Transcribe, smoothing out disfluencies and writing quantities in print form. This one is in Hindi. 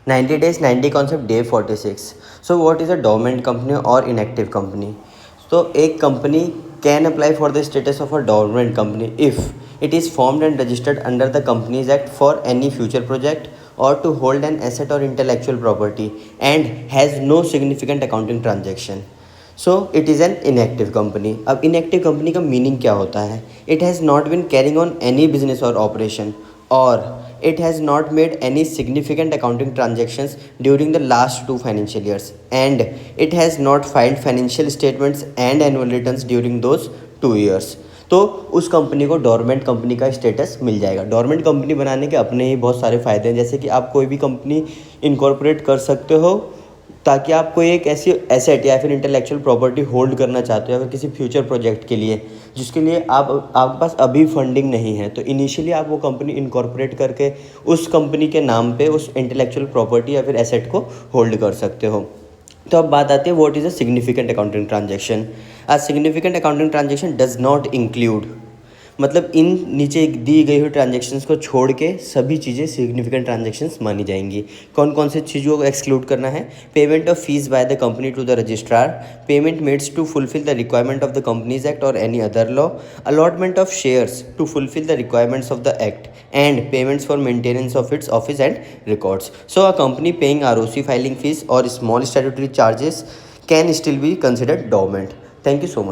90 days 90 concept day 46. So what is a dormant company or inactive company? So एक company can apply for the status of a dormant company if it is formed and registered under the Companies Act for any future project or to hold an asset or intellectual property and has no significant accounting transaction. So it is an inactive company. अब इनएक्टिव कंपनी का मीनिंग क्या होता है? It has not been carrying on any business और ऑपरेशन, और it has not made any significant accounting transactions during the last 2 financial years, and it has not filed financial statements and annual returns during those 2 years. तो उस कंपनी को डोरमेंट कंपनी का स्टेटस मिल जाएगा. डोरमेंट कंपनी बनाने के अपने ही बहुत सारे फ़ायदे हैं, जैसे कि आप कोई भी कंपनी इनकॉर्पोरेट कर सकते हो ताकि आप कोई एक ऐसी एसेट या फिर इंटेलेक्चुअल प्रॉपर्टी होल्ड करना चाहते हो या फिर किसी फ्यूचर प्रोजेक्ट के लिए जिसके लिए आपके पास अभी फंडिंग नहीं है, तो इनिशियली आप वो कंपनी इनकॉर्पोरेट करके उस कंपनी के नाम पे उस इंटेलेक्चुअल प्रॉपर्टी या फिर एसेट को होल्ड कर सकते हो. तो अब बात आती है what is a significant accounting transaction. A significant accounting transaction does not include, मतलब इन नीचे दी गई हुई ट्रांजेक्शन्स को छोड़ के सभी चीज़ें सिग्निफिकेंट ट्रांजेक्शन्स मानी जाएंगी. कौन कौन से चीज़ों को एक्सक्लूड करना है? Payment of fees by the company to the registrar, payment made to fulfil the requirement of the companies act और any other law, allotment of shares to fulfil the requirements of the act, and payments for maintenance of its office and records. So a company paying ROC filing fees और small statutory charges can still be considered dormant. Thank you so much.